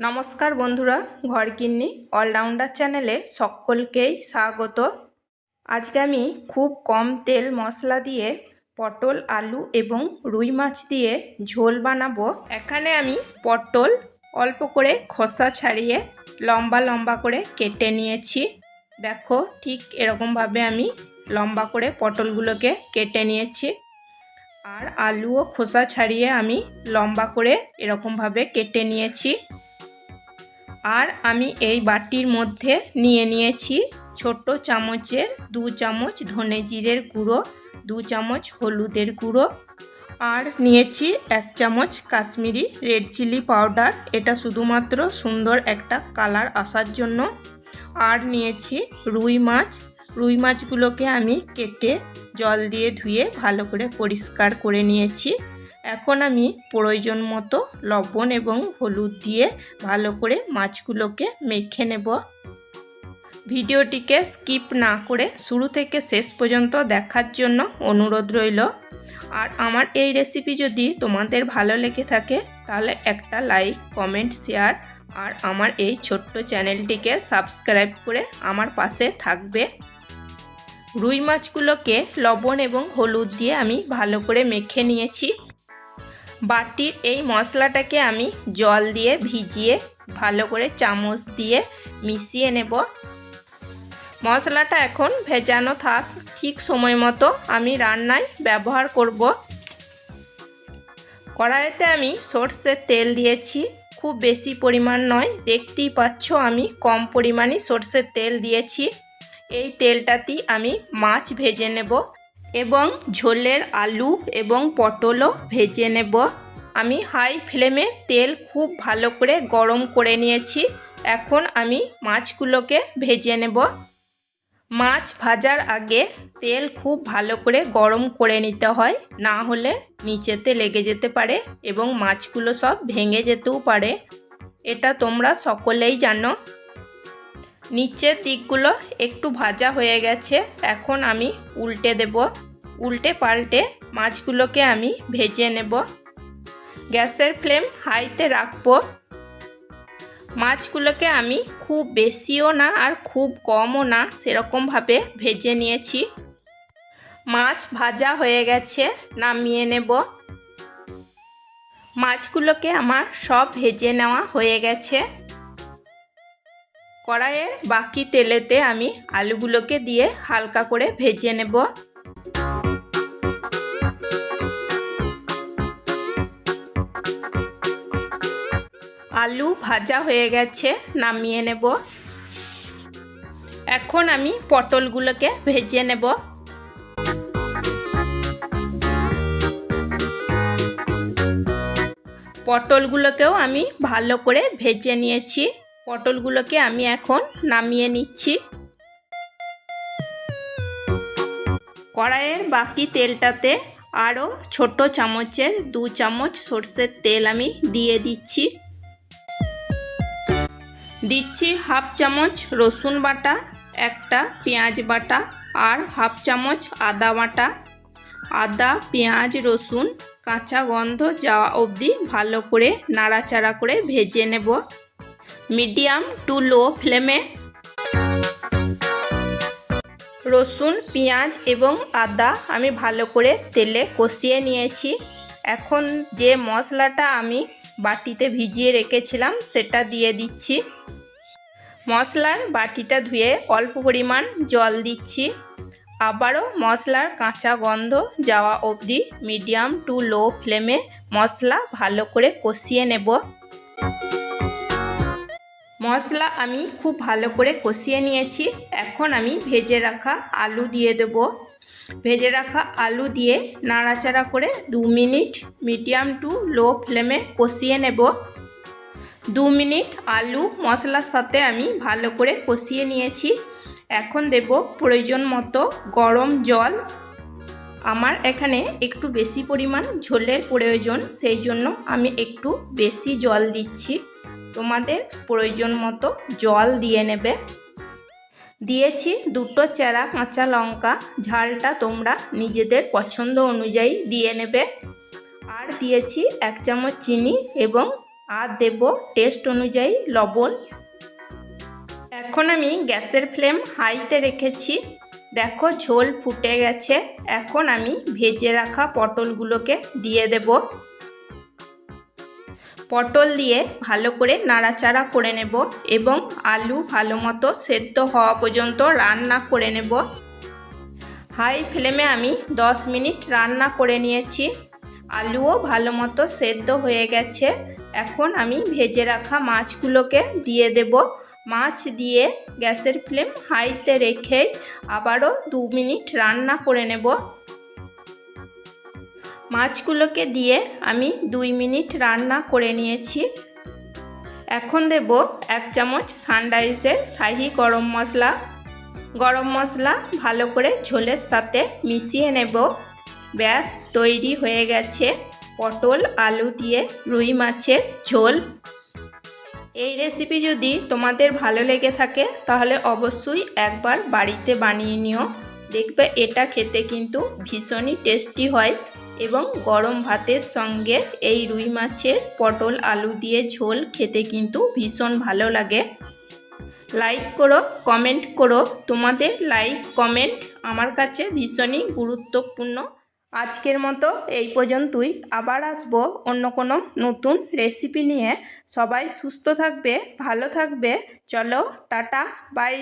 নমস্কার বন্ধুরা, ঘরকিন্নি অলরাউন্ডার চ্যানেলে সকলকেই স্বাগত। আজকে আমি খুব কম তেল মশলা দিয়ে পটল, আলু এবং রুই মাছ দিয়ে ঝোল বানাবো। এখানে আমি পটল অল্প করে খোসা ছাড়িয়ে লম্বা লম্বা করে কেটে নিয়েছি। দেখো, ঠিক এরকমভাবে আমি লম্বা করে পটলগুলোকে কেটে নিয়েছি। আর আলুও খোসা ছাড়িয়ে আমি লম্বা করে এরকমভাবে কেটে নিয়েছি। আর আমি এই বাটির মধ্যে নিয়ে নিয়েছি ছোট চামচের 2 চামচ ধনে জিরের গুঁড়ো, 2 চামচ হলুদের গুঁড়ো, আর নিয়েছি 1 চামচ কাশ্মীরি রেড চিলি পাউডার। এটা শুধুমাত্র সুন্দর একটা কালার আসার জন্য। আর নিয়েছি রুই মাছ। রুই মাছগুলোকে আমি কেটে জল দিয়ে ধুয়ে ভালো করে পরিষ্কার করে নিয়েছি। এখন আমি প্রয়োজন মতো লবণ এবং হলুদ দিয়ে ভালো করে মাছগুলোকে মেখে নেব। ভিডিওটিকে স্কিপ না করে শুরু থেকে শেষ পর্যন্ত দেখার জন্য অনুরোধ রইল। আর আমার এই রেসিপি যদি তোমাদের ভালো লেগে থাকে তাহলে একটা লাইক, কমেন্ট, শেয়ার আর আমার এই ছোট্ট চ্যানেলটিকে সাবস্ক্রাইব করে আমার পাশে থাকবে। রুই মাছগুলোকে লবণ এবং হলুদ দিয়ে আমি ভালো করে মেখে নিয়েছি। বাটির এই মশলাটাকে আমি জল দিয়ে ভিজিয়ে ভালো করে চামচ দিয়ে মিশিয়ে নেব। মশলাটা এখন ভেজানো থাক, ঠিক সময় মতো আমি রান্নায় ব্যবহার করব। কড়াইতে আমি সর্ষের তেল দিয়েছি, খুব বেশি পরিমাণ নয়, দেখতেই পাচ্ছ আমি কম পরিমাণে সর্ষের তেল দিয়েছি। এই তেলটাতেই আমি মাছ ভেজে নেব এবং ঝোলের আলু এবং পটলও ভেজে নেব। আমি হাই ফ্লেমে তেল খুব ভালো করে গরম করে নিয়েছি। এখন আমি মাছগুলোকে ভেজে নেব। মাছ ভাজার আগে তেল খুব ভালো করে গরম করে নিতে হয়, না হলে নিচেতে লেগে যেতে পারে এবং মাছগুলো সব ভেঙে যেতেও পারে। এটা তোমরা সকলেই জানো। নিচের দিকগুলো একটু ভাজা হয়ে গেছে, এখন আমি উল্টে দেব। উল্টে পাল্টে মাছগুলোকে আমি ভেজে নেব। গ্যাসের ফ্লেম হাইতে রাখবো। মাছগুলোকে আমি খুব বেশিও না আর খুব কমও না, সেরকমভাবে ভেজে নিয়েছি। মাছ ভাজা হয়ে গেছে, নামিয়ে নেব। মাছগুলোকে আমার সব ভেজে নেওয়া হয়ে গেছে। কড়াইয়ের বাকি তেলেতে আমি আলুগুলোকে দিয়ে হালকা করে ভেজে নেব। আলু ভাজা হয়ে গেছে, নামিয়ে নেব। এখন আমি পটলগুলোকে ভেজে নেব। পটলগুলোকেও আমি ভালো করে ভেজে নিয়েছি। পটলগুলোকে আমি এখন নামিয়ে নিচ্ছি। কড়াইয়ের বাকি তেলটাতে আরও ছোট চামচের 2 চামচ সর্ষের তেল আমি দিয়ে দিচ্ছি। দিচ্ছি হাফ চামচ রসুন বাটা, একটা পেঁয়াজ বাটা আর হাফ চামচ আদা বাটা। আদা, পেঁয়াজ, রসুন কাঁচা গন্ধ যাওয়া অবধি ভালো করে নাড়াচাড়া করে ভেজে নেব মিডিয়াম টু লো ফ্লেমে। রসুন, পেঁয়াজ এবং আদা আমি ভালো করে তেলে কষিয়ে নিয়েছি। এখন যে মশলাটা আমি বাটিতে ভিজিয়ে রেখেছিলাম সেটা দিয়ে দিচ্ছি। মশলার বাটিটা ধুয়ে অল্প পরিমাণ জল দিচ্ছি। আবারও মশলার কাঁচা গন্ধ যাওয়া অবধি মিডিয়াম টু লো ফ্লেমে মশলা ভালো করে কষিয়ে নেব। মশলা আমি খুব ভালো করে কষিয়ে নিয়েছি। এখন আমি ভেজে রাখা আলু দিয়ে দেব। ভেজে রাখা আলু দিয়ে নাড়াচাড়া করে 2 মিনিট মিডিয়াম টু লো ফ্লেমে কষিয়ে নেব। 2 মিনিট আলু মশলার সাথে আমি ভালো করে কষিয়ে নিয়েছি। এখন দেব প্রয়োজন মতো গরম জল। আমার এখানে একটু বেশি পরিমাণ ঝোলের প্রয়োজন, সেই জন্য আমি একটু বেশি জল দিচ্ছি। তোমাদের প্রয়োজন মতো জল দিয়ে নেবে। দিয়েছি 2টো চেরা কাঁচা লঙ্কা, ঝালটা তোমরা নিজেদের পছন্দ অনুযায়ী দিয়ে নেবে। আর দিয়েছি 1 চামচ চিনি এবং আর দেব টেস্ট অনুযায়ী লবণ। এখন আমি গ্যাসের ফ্লেম হাইতে রেখেছি। দেখো ঝোল ফুটে গেছে। এখন আমি ভেজে রাখা পটলগুলোকে দিয়ে দেব। পটল দিয়ে ভালো করে নাড়াচাড়া করে নেব এবং আলু ভালো মতো সেদ্ধ হওয়া পর্যন্ত রান্না করে নেব। হাই ফ্লেমে আমি 10 মিনিট রান্না করে নিয়েছি। আলুও ভালো মতো সেদ্ধ হয়ে গেছে। এখন আমি ভেজে রাখা মাছগুলোকে দিয়ে দেব। মাছ দিয়ে গ্যাসের ফ্লেম হাইতে রেখে আবারও 2 মিনিট রান্না করে নেব। মাছগুলোকে দিয়ে আমি 2 মিনিট রান্না করে নিয়েছি। এখন দেব 1 চামচ সানরাইজের শাহি গরম মশলা। গরম মশলা ভালো করে ঝোলের সাথে মিশিয়ে নেব। ব্যাস তৈরি হয়ে গেছে পটল আলু দিয়ে রুই মাছের ঝোল। এই রেসিপি যদি তোমাদের ভালো লেগে থাকে তাহলে অবশ্যই একবার বাড়িতে বানিয়ে নিও। দেখবে এটা খেতে কিন্তু ভীষণই টেস্টি হয় এবং গরম ভাতের সঙ্গে এই রুই মাছের পটল আলু দিয়ে ঝোল খেতে কিন্তু ভীষণ ভালো লাগে। লাইক করো, কমেন্ট করো। তোমাদের লাইক কমেন্ট আমার কাছে ভীষণই গুরুত্বপূর্ণ। আজকের মতো এই পর্যন্তই। আবার আসবো অন্য কোনো নতুন রেসিপি নিয়ে। সবাই সুস্থ থাকবে, ভালো থাকবে। চলো টাটা, বাই।